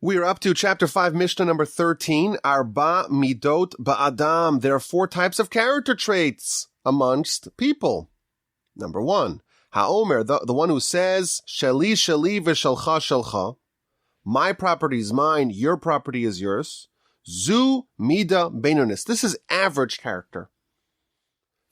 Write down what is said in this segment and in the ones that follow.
We are up to chapter 5, Mishnah number 13, Arba Midot Ba'adam. There are 4 types of character traits amongst people. Number 1, Ha'omer, the one who says, Sheli Sheli v'shalcha shalcha. My property is mine, your property is yours. Zu Mida Beinonus. This is average character.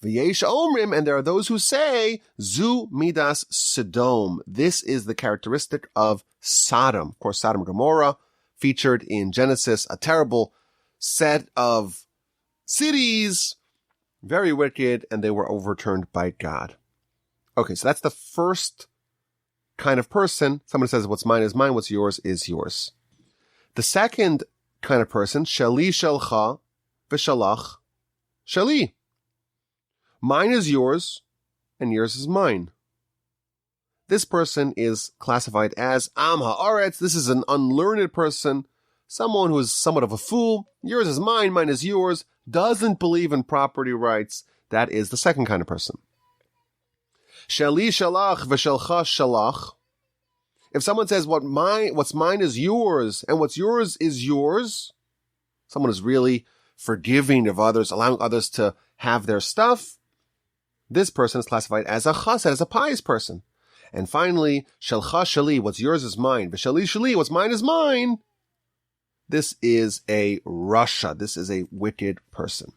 V'yesh Omrim, and there are those who say, Zu Midas Sodom. This is the characteristic of Sodom. Of course, Sodom and Gomorrah featured in Genesis, a terrible set of cities, very wicked, and they were overturned by God. Okay, so that's the first kind of person. Someone says, what's mine is mine, what's yours is yours. The second kind of person, Sheli Shelcha v'Shalach Sheli. Mine is yours, and yours is mine. This person is classified as Am Ha'aretz. This is an unlearned person, someone who is somewhat of a fool. Yours is mine, mine is yours, doesn't believe in property rights. That is the second kind of person. Sheli Shalach v'Shelcha Shalach. If someone says what's mine is yours, and what's yours is yours, someone is really forgiving of others, allowing others to have their stuff, this person is classified as a chassid, as a pious person. And finally, Shelcha Sheli, what's yours is mine. V'Sheli Sheli, what's mine is mine. This is a rasha. This is a wicked person.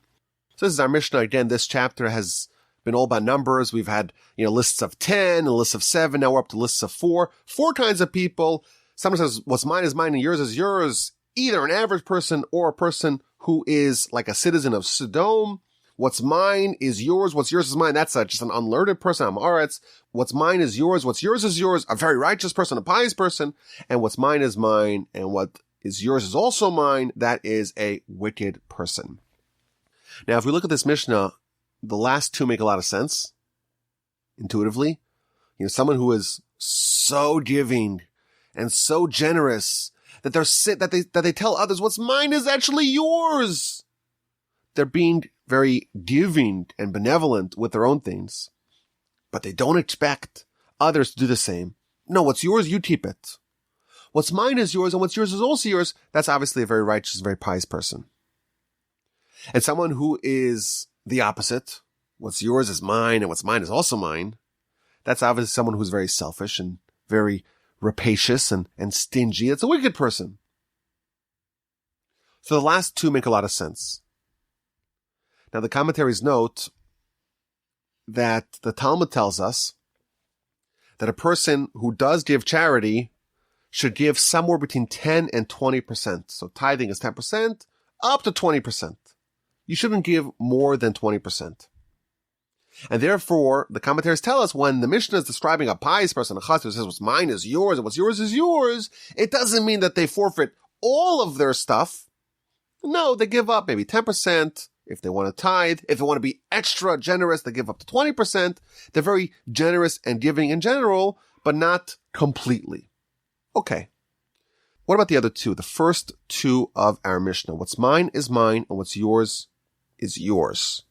So this is our Mishnah. Again, this chapter has been all about numbers. We've had, lists of 10 and lists of 7. Now we're up to lists of 4. 4 kinds of people. Someone says, what's mine is mine and yours is yours. Either an average person or a person who is like a citizen of Sodom. What's mine is yours. What's yours is mine. That's just an unlearned person. I'm Aretz. What's mine is yours. What's yours is yours. A very righteous person, a pious person. And what's mine is mine. And what is yours is also mine. That is a wicked person. Now, if we look at this Mishnah, the last 2 make a lot of sense intuitively. Someone who is so giving and so generous that they tell others what's mine is actually yours. They're being very giving and benevolent with their own things, but they don't expect others to do the same. No, what's yours, you keep it. What's mine is yours, and what's yours is also yours. That's obviously a very righteous, very pious person. And someone who is the opposite, what's yours is mine, and what's mine is also mine. That's obviously someone who's very selfish and very rapacious and stingy. It's a wicked person. So the last 2 make a lot of sense. Now, the commentaries note that the Talmud tells us that a person who does give charity should give somewhere between 10 and 20%. So tithing is 10%, up to 20%. You shouldn't give more than 20%. And therefore, the commentaries tell us when the Mishnah is describing a pious person, a chassid who says what's mine is yours and what's yours is yours, it doesn't mean that they forfeit all of their stuff. No, they give up maybe 10%. If they want to tithe, if they want to be extra generous, they give up to 20%. They're very generous and giving in general, but not completely. Okay. What about the other 2? The first 2 of our Mishnah. What's mine is mine, and what's yours is yours.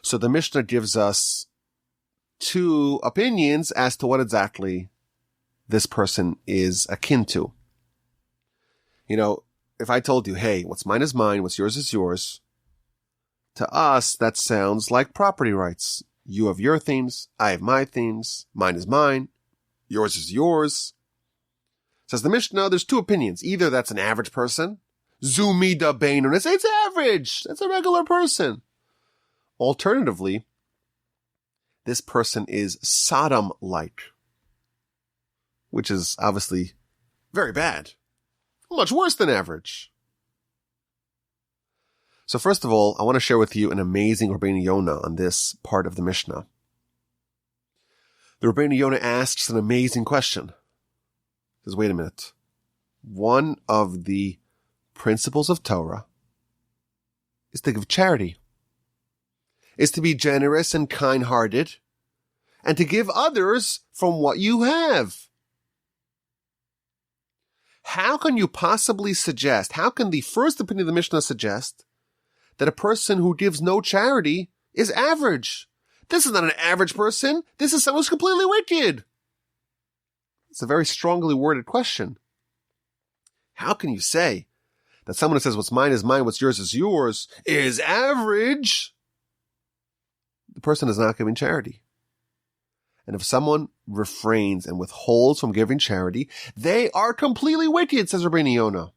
So the Mishnah gives us 2 opinions as to what exactly this person is akin to. If I told you, hey, what's mine is mine, what's yours is yours, to us, that sounds like property rights. You have your things, I have my things, mine is mine, yours is yours. Says the Mishnah, there's 2 opinions. Either that's an average person, Zu Mida Beinonus, it's average, that's a regular person. Alternatively, this person is Sodom-like, which is obviously very bad, much worse than average. So first of all, I want to share with you an amazing Rabbeinu Yonah on this part of the Mishnah. The Rabbeinu Yonah asks an amazing question. He says, wait a minute. One of the principles of Torah is to give charity, is to be generous and kind-hearted, and to give others from what you have. How can you possibly suggest, how can the first opinion of the Mishnah suggest that a person who gives no charity is average? This is not an average person. This is someone who's completely wicked. It's a very strongly worded question. How can you say that someone who says what's mine is mine, what's yours is yours, is average? The person is not giving charity. And if someone refrains and withholds from giving charity, they are completely wicked, says Rabbeinu Yonah.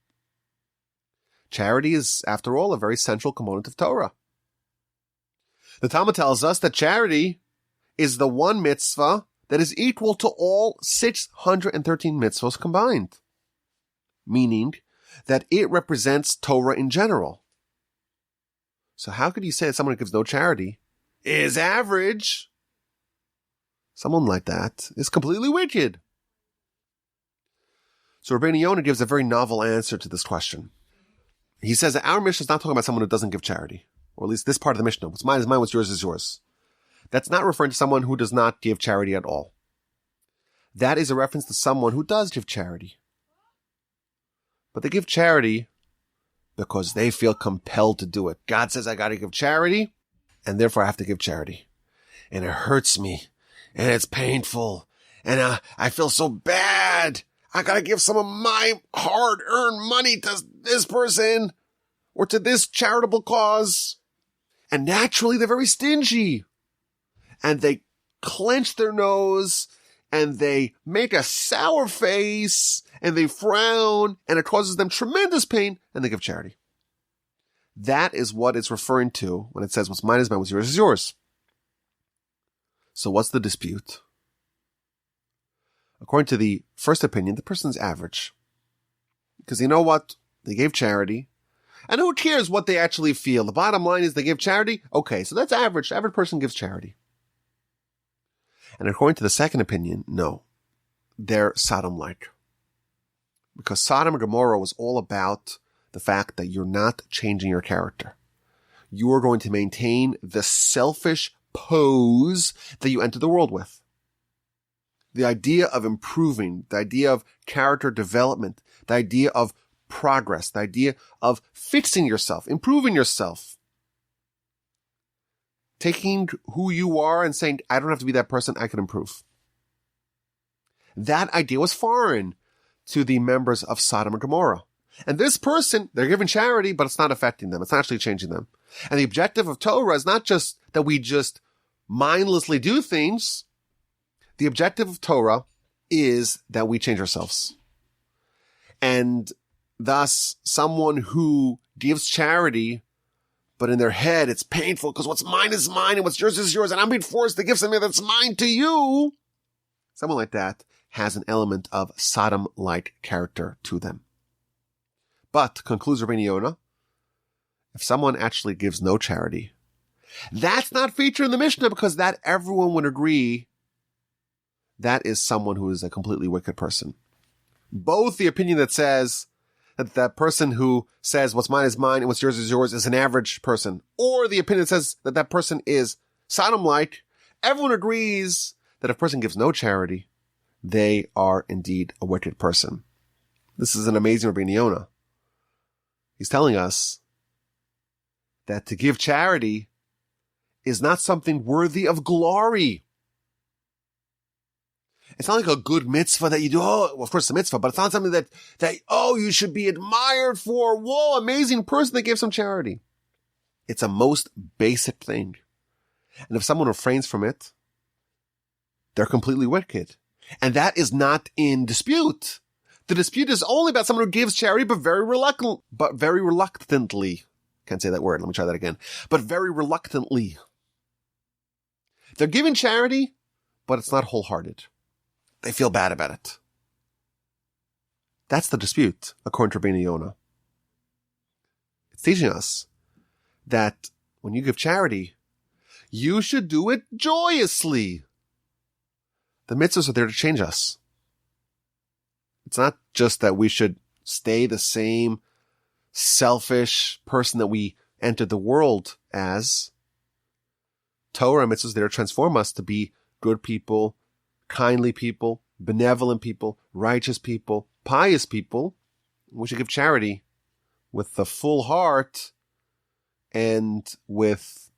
Charity is, after all, a very central component of Torah. The Talmud tells us that charity is the one mitzvah that is equal to all 613 mitzvahs combined, meaning that it represents Torah in general. So how could you say that someone who gives no charity is average? Someone like that is completely wicked. So Rabbeinu Yonah gives a very novel answer to this question. He says that our Mishnah is not talking about someone who doesn't give charity, or at least this part of the Mishnah. What's mine is mine, what's yours is yours. That's not referring to someone who does not give charity at all. That is a reference to someone who does give charity. But they give charity because they feel compelled to do it. God says I got to give charity, and therefore I have to give charity. And it hurts me, and it's painful, and I feel so bad. I got to give some of my hard-earned money to this person or to this charitable cause. And naturally, they're very stingy. And they clench their nose, and they make a sour face, and they frown, and it causes them tremendous pain, and they give charity. That is what it's referring to when it says what's mine is mine, what's yours is yours. So what's the dispute? According to the first opinion, the person's average. Because you know what? They gave charity. And who cares what they actually feel? The bottom line is they give charity. Okay, so that's average. The average person gives charity. And according to the second opinion, no. They're Sodom-like. Because Sodom and Gomorrah was all about the fact that you're not changing your character. You are going to maintain the selfish pose that you enter the world with. The idea of improving, the idea of character development, the idea of progress, the idea of fixing yourself, improving yourself. Taking who you are and saying, I don't have to be that person, I can improve. That idea was foreign to the members of Sodom and Gomorrah. And this person, they're giving charity, but it's not affecting them. It's not actually changing them. And the objective of Torah is not just that we just mindlessly do things. The objective of Torah is that we change ourselves. And thus, someone who gives charity, but in their head it's painful because what's mine is mine and what's yours is yours, and I'm being forced to give something that's mine to you. Someone like that has an element of Sodom-like character to them. But, concludes Rabbeinu Yonah, if someone actually gives no charity, that's not featured in the Mishnah because that everyone would agree that is someone who is a completely wicked person. Both the opinion that says that that person who says what's mine is mine and what's yours is an average person, or the opinion that says that that person is Sodom-like, everyone agrees that if a person gives no charity, they are indeed a wicked person. This is an amazing Rabbeinu Yonah. He's telling us that to give charity is not something worthy of glory. It's not like a good mitzvah that you do. Oh, well, of course it's a mitzvah, but it's not something that you should be admired for. Whoa, amazing person that gave some charity. It's a most basic thing. And if someone refrains from it, they're completely wicked. And that is not in dispute. The dispute is only about someone who gives charity, but very reluctantly. Can't say that word. Let me try that again. But very reluctantly. They're giving charity, but it's not wholehearted. They feel bad about it. That's the dispute, according to Rabbeinu Yonah. It's teaching us that when you give charity, you should do it joyously. The mitzvahs are there to change us. It's not just that we should stay the same selfish person that we entered the world as. Torah mitzvahs are there to transform us to be good people, kindly people, benevolent people, righteous people, pious people. We should give charity with the full heart and with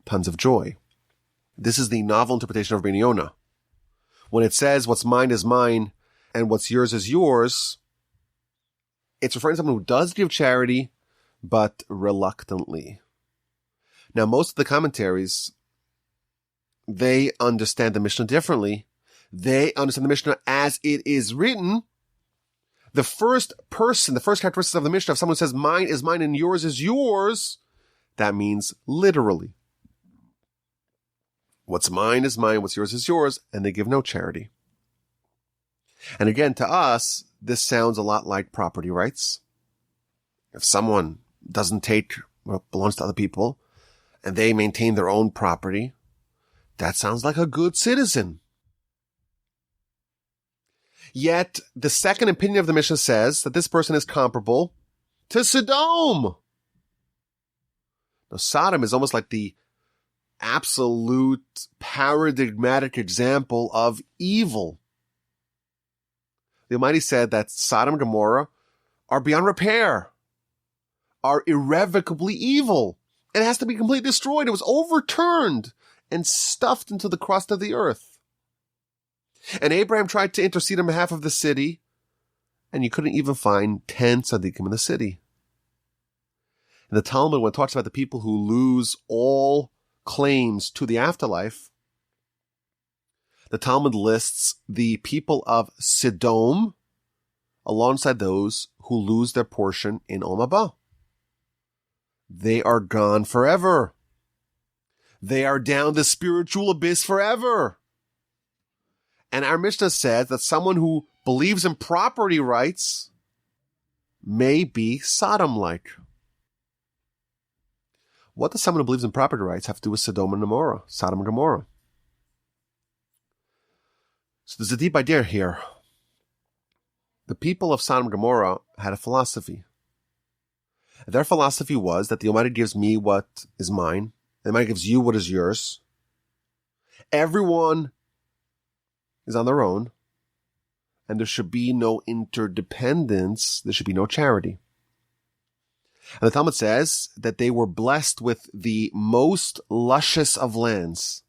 tons of joy. This is the novel interpretation of Rabbeinu Yonah. When it says what's mine is mine and what's yours is yours, It's referring to someone who does give charity, but reluctantly. Now, most of the commentaries, they understand the Mishnah differently. They understand the Mishnah as it is written. The first characteristic of the Mishnah, if someone says mine is mine and yours is yours, that means literally. What's mine is mine, what's yours is yours, and they give no charity. And again, to us, this sounds a lot like property rights. If someone doesn't take what belongs to other people, and they maintain their own property, that sounds like a good citizen. Yet, the second opinion of the Mishnah says that this person is comparable to Sodom. Now, Sodom is almost like the absolute paradigmatic example of evil. The Almighty said that Sodom and Gomorrah are beyond repair, are irrevocably evil. It has to be completely destroyed. It was overturned and stuffed into the crust of the earth. And Abraham tried to intercede on behalf of the city, and you couldn't even find 10 tzaddikim in the city. In the Talmud, when it talks about the people who lose all claims to the afterlife, the Talmud lists the people of Sodom alongside those who lose their portion in Olam Haba. They are gone forever. They are down the spiritual abyss forever. And our Mishnah says that someone who believes in property rights may be Sodom-like. What does someone who believes in property rights have to do with Sodom and Gomorrah? So there's a deep idea here. The people of Sodom and Gomorrah had a philosophy. Their philosophy was that the Almighty gives me what is mine, the Almighty gives you what is yours. Everyone is on their own, and there should be no interdependence, there should be no charity. And the Talmud says that they were blessed with the most luscious of lands.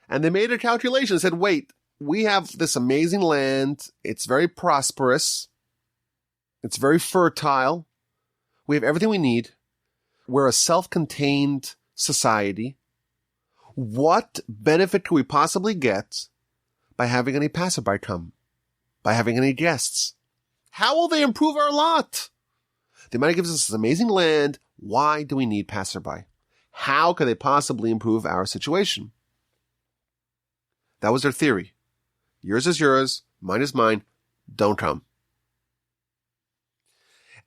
And they made a calculation and said, wait, we have this amazing land, it's very prosperous, it's very fertile, we have everything we need, we're a self-contained society. What benefit could we possibly get by having any passerby come? By having any guests? How will they improve our lot? The Almighty gives us this amazing land. Why do we need passerby? How could they possibly improve our situation? That was their theory. Yours is yours, mine is mine, don't come.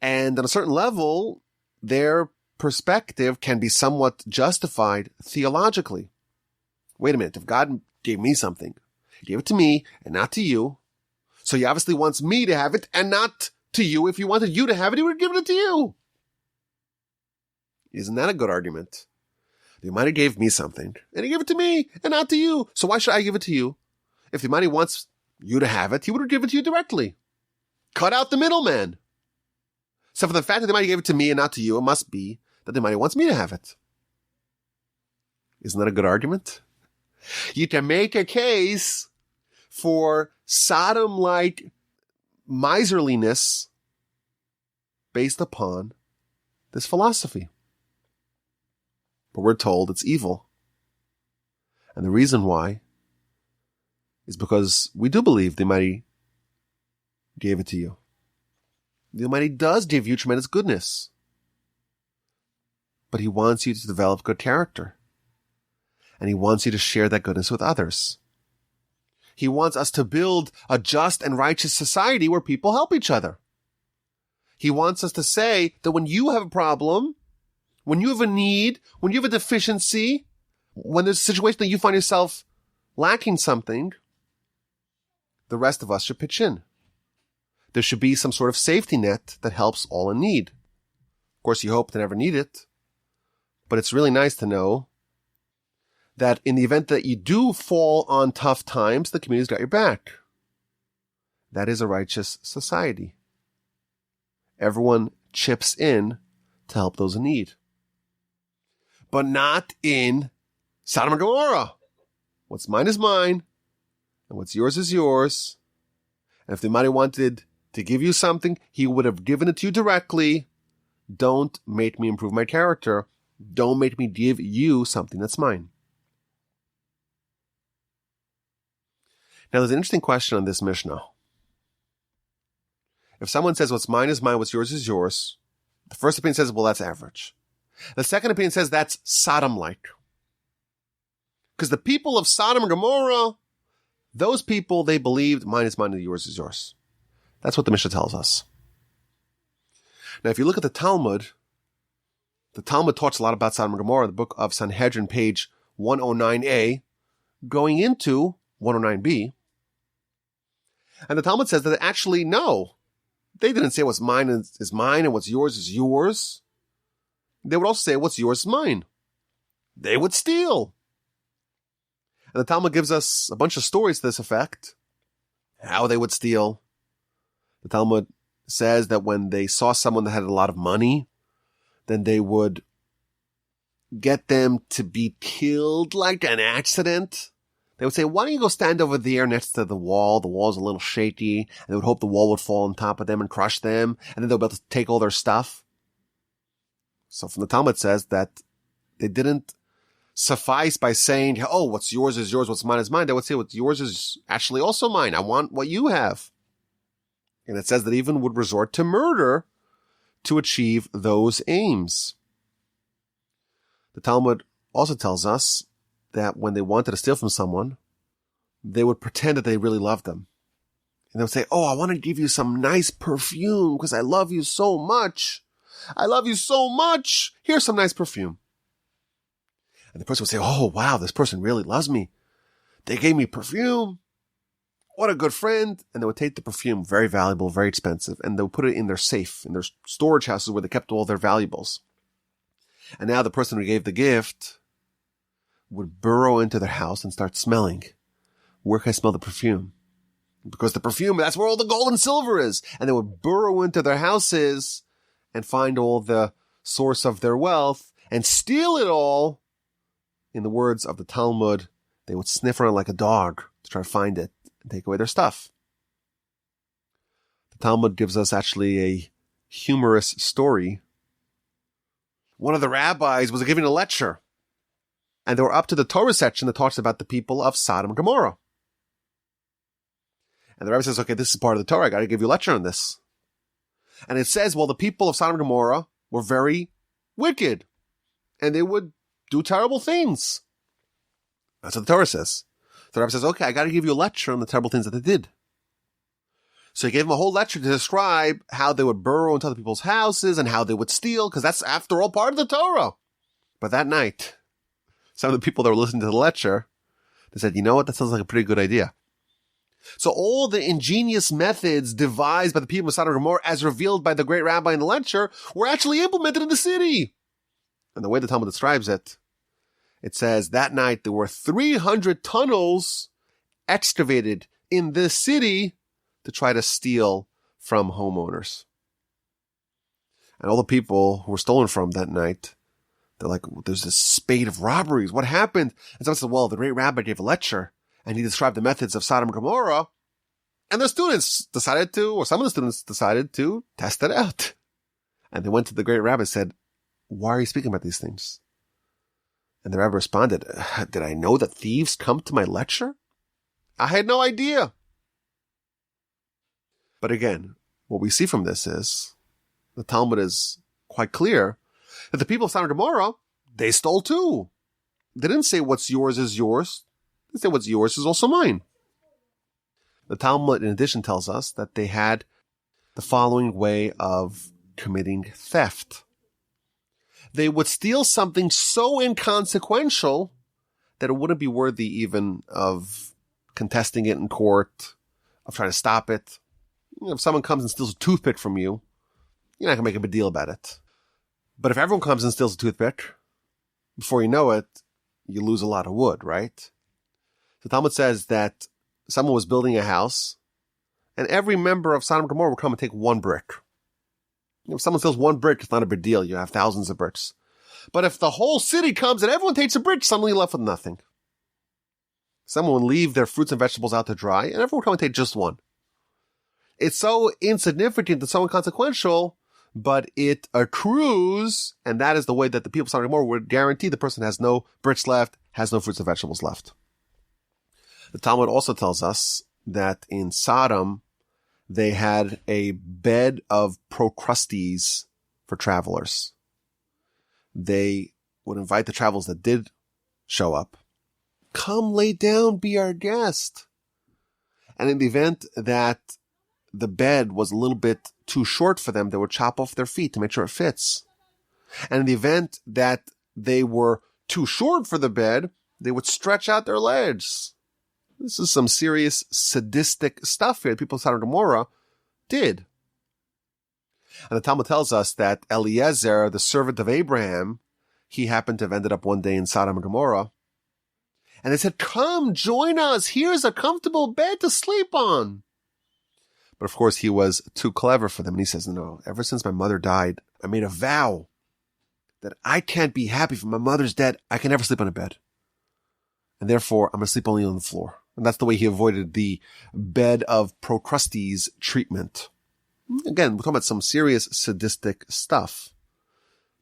And on a certain level, their perspective can be somewhat justified theologically. Wait a minute, if God gave me something, he gave it to me and not to you, so he obviously wants me to have it and not to you. If he wanted you to have it, he would have given it to you. Isn't that a good argument? The Almighty gave me something, and he gave it to me and not to you, so why should I give it to you? If the Almighty wants you to have it, he would have given it to you directly. Cut out the middleman. So for the fact that the Almighty gave it to me and not to you, it must be that the Almighty wants me to have it. Isn't that a good argument? You can make a case for Sodom-like miserliness based upon this philosophy. But we're told it's evil. And the reason why is because we do believe the Almighty gave it to you. The Almighty does give you tremendous goodness. But he wants you to develop good character. And he wants you to share that goodness with others. He wants us to build a just and righteous society where people help each other. He wants us to say that when you have a problem, when you have a need, when you have a deficiency, when there's a situation that you find yourself lacking something, the rest of us should pitch in. There should be some sort of safety net that helps all in need. Of course, you hope to never need it, but it's really nice to know that in the event that you do fall on tough times, the community's got your back. That is a righteous society. Everyone chips in to help those in need. But not in Sodom and Gomorrah. What's mine is mine, and what's yours is yours. And if the Almighty wanted to give you something, he would have given it to you directly. Don't make me improve my character. Don't make me give you something that's mine. Now, there's an interesting question on this Mishnah. If someone says what's mine is mine, what's yours is yours, the first opinion says, well, that's average. The second opinion says that's Sodom-like. Because the people of Sodom and Gomorrah, those people, they believed mine is mine and yours is yours. That's what the Mishnah tells us. Now, if you look at the Talmud talks a lot about Sodom and Gomorrah, the book of Sanhedrin, page 109a, going into 109b. And the Talmud says that actually, no, they didn't say what's mine is mine and what's yours is yours. They would also say what's yours is mine. They would steal. And the Talmud gives us a bunch of stories to this effect, how they would steal. The Talmud says that when they saw someone that had a lot of money, then they would get them to be killed like an accident. They would say, why don't you go stand over there next to the wall? The wall's a little shaky. And they would hope the wall would fall on top of them and crush them. And then they'll be able to take all their stuff. So from the Talmud says that they didn't suffice by saying, oh, what's yours is yours, what's mine is mine. They would say, what's yours is actually also mine. I want what you have. And it says that even would resort to murder to achieve those aims. The Talmud also tells us that when they wanted to steal from someone, they would pretend that they really loved them. And they would say, oh, I want to give you some nice perfume because I love you so much. I love you so much. Here's some nice perfume. And the person would say, oh, wow, this person really loves me. They gave me perfume. What a good friend. And they would take the perfume, very valuable, very expensive, and they would put it in their safe, in their storage houses where they kept all their valuables. And now the person who gave the gift would burrow into their house and start smelling. Where can I smell the perfume? Because the perfume, that's where all the gold and silver is. And they would burrow into their houses and find all the source of their wealth and steal it all. In the words of the Talmud, they would sniff around like a dog to try to find it and take away their stuff. The Talmud gives us actually a humorous story. One of the rabbis was giving a lecture, and they were up to the Torah section that talks about the people of Sodom and Gomorrah. And the rabbi says, okay, this is part of the Torah. I got to give you a lecture on this. And it says, well, the people of Sodom and Gomorrah were very wicked, and they would do terrible things. That's what the Torah says. The rabbi says, okay, I got to give you a lecture on the terrible things that they did. So he gave him a whole lecture to describe how they would burrow into other people's houses and how they would steal, because that's, after all, part of the Torah. But that night, some of the people that were listening to the lecture, they said, you know what, that sounds like a pretty good idea. So all the ingenious methods devised by the people of Sodom and Gomorrah, as revealed by the great rabbi in the lecture, were actually implemented in the city. And the way the Talmud describes it, it says that night there were 300 tunnels excavated in this city to try to steal from homeowners. And all the people who were stolen from that night, they're like, there's this spate of robberies. What happened? And someone said, well, the great rabbi gave a lecture and he described the methods of Sodom and Gomorrah. And the students decided to, or some of the students decided to test it out. And they went to the great rabbi and said, why are you speaking about these things? And the rabbi responded, did I know that thieves come to my lecture? I had no idea. But again, what we see from this is the Talmud is quite clear that the people of Sodom and Gomorrah, they stole too. They didn't say what's yours is yours. They said what's yours is also mine. The Talmud, in addition, tells us that they had the following way of committing theft. They would steal something so inconsequential that it wouldn't be worthy even of contesting it in court, of trying to stop it. You know, if someone comes and steals a toothpick from you, you're not going to make a big deal about it. But if everyone comes and steals a toothpick, before you know it, you lose a lot of wood, right? The Talmud says that someone was building a house, and every member of Sodom and Gomorrah would come and take one brick. If someone steals one brick, it's not a big deal. You have thousands of bricks. But if the whole city comes and everyone takes a brick, suddenly you're left with nothing. Someone would leave their fruits and vegetables out to dry, and everyone would come and take just one. It's so insignificant and so inconsequential, but it accrues, and that is the way that the people of Sodom and Gomorrah would guarantee the person has no bricks left, has no fruits and vegetables left. The Talmud also tells us that in Sodom, they had a bed of procrustes for travelers. They would invite the travelers that did show up. Come lay down, be our guest. And in the event that the bed was a little bit too short for them, they would chop off their feet to make sure it fits. And in the event that they were too short for the bed, they would stretch out their legs. This is some serious sadistic stuff here. The people of Sodom and Gomorrah did. And the Talmud tells us that Eliezer, the servant of Abraham, he happened to have ended up one day in Sodom and Gomorrah. And they said, come, join us. Here's a comfortable bed to sleep on. But of course, he was too clever for them. And he says, no, ever since my mother died, I made a vow that I can't be happy if my mother's dead. I can never sleep on a bed. And therefore, I'm going to sleep only on the floor. And that's the way he avoided the bed of procrustes treatment. Again, we're talking about some serious sadistic stuff.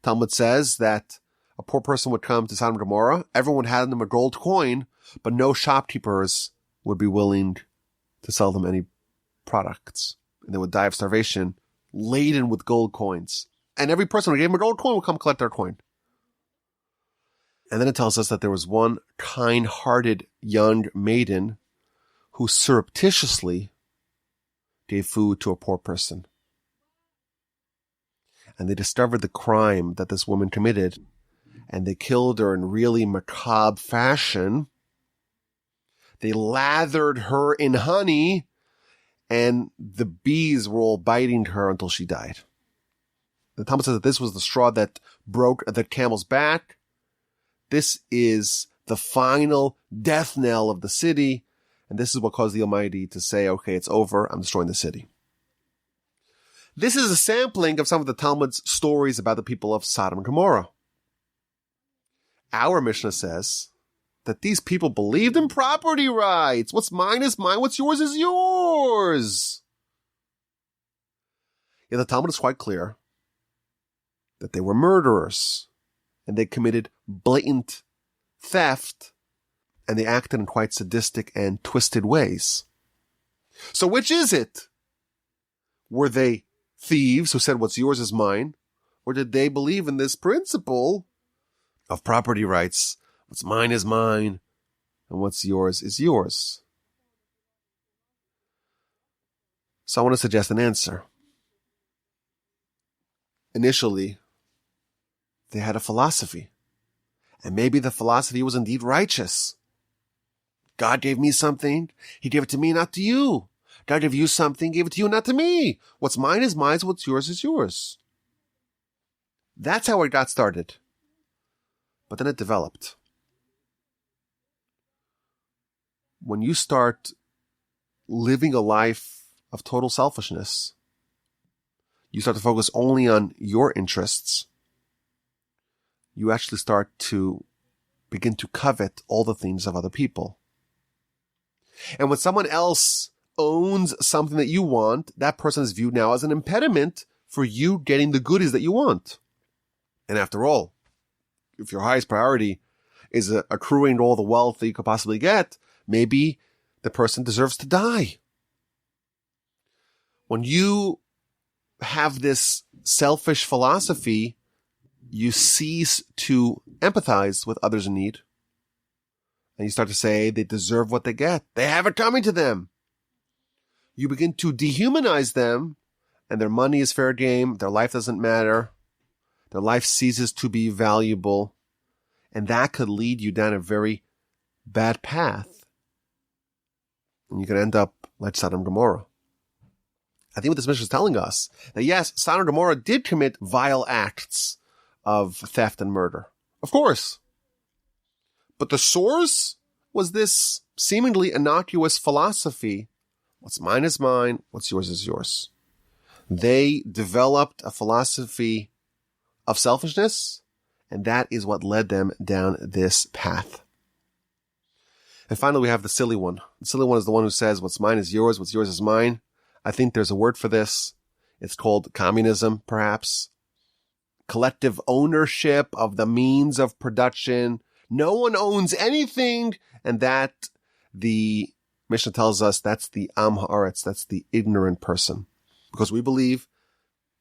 Talmud says that a poor person would come to Sodom and Gomorrah. Everyone had them a gold coin, but no shopkeepers would be willing to sell them any products. And they would die of starvation, laden with gold coins. And every person who gave them a gold coin would come collect their coin. And then it tells us that there was one kind-hearted young maiden who surreptitiously gave food to a poor person. And they discovered the crime that this woman committed, and they killed her in really macabre fashion. They lathered her in honey, and the bees were all biting her until she died. The Talmud says that this was the straw that broke the camel's back. This is the final death knell of the city, and this is what caused the Almighty to say, okay, it's over, I'm destroying the city. This is a sampling of some of the Talmud's stories about the people of Sodom and Gomorrah. Our Mishnah says that these people believed in property rights. What's mine is mine, what's yours is yours. Yet the Talmud is quite clear that they were murderers, and they committed blatant theft, and they acted in quite sadistic and twisted ways. So which is it? Were they thieves who said what's yours is mine? Or did they believe in this principle of property rights? What's mine is mine, and what's yours is yours. So I want to suggest an answer. Initially, they had a philosophy. And maybe the philosophy was indeed righteous. God gave me something. He gave it to me, not to you. God gave you something, gave it to you, not to me. What's mine is mine. What's yours is yours. That's how it got started. But then it developed. When you start living a life of total selfishness, you start to focus only on your interests, you actually start to begin to covet all the things of other people. And when someone else owns something that you want, that person is viewed now as an impediment for you getting the goodies that you want. And after all, if your highest priority is accruing all the wealth that you could possibly get, maybe the person deserves to die. When you have this selfish philosophy, you cease to empathize with others in need. And you start to say they deserve what they get. They have it coming to them. You begin to dehumanize them, and their money is fair game. Their life doesn't matter. Their life ceases to be valuable. And that could lead you down a very bad path. And you could end up like Sodom and Gomorrah. I think what this Mishnah is telling us, that yes, Sodom and Gomorrah did commit vile acts of theft and murder. Of course. But the source was this seemingly innocuous philosophy. What's mine is mine, what's yours is yours. They developed a philosophy of selfishness, and that is what led them down this path. And finally, we have the silly one. The silly one is the one who says, what's mine is yours is mine. I think there's a word for this. It's called communism, perhaps. Collective ownership of the means of production. No one owns anything, and that the Mishnah tells us that's the Am Haaretz, that's the ignorant person. Because we believe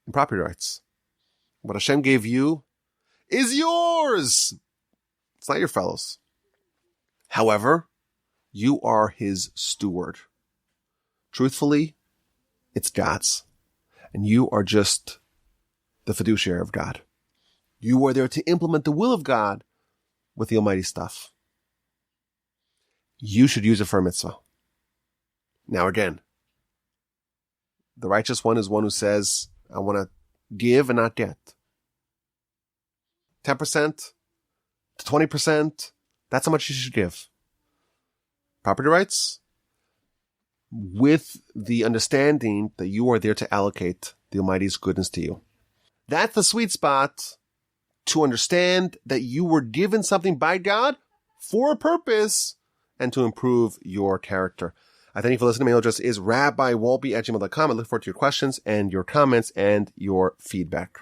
in property rights. What Hashem gave you is yours. It's not your fellows. However, you are his steward. Truthfully, it's God's. And you are just the fiduciary of God. You are there to implement the will of God with the almighty stuff. You should use it for a mitzvah. Now again, the righteous one is one who says, I want to give and not get. 10% to 20%, that's how much you should give. Property rights, with the understanding that you are there to allocate the Almighty's goodness to you. That's the sweet spot, to understand that you were given something by God for a purpose and to improve your character. I thank you for listening. My email address is rabbiwalby@gmail.com. I look forward to your questions and your comments and your feedback.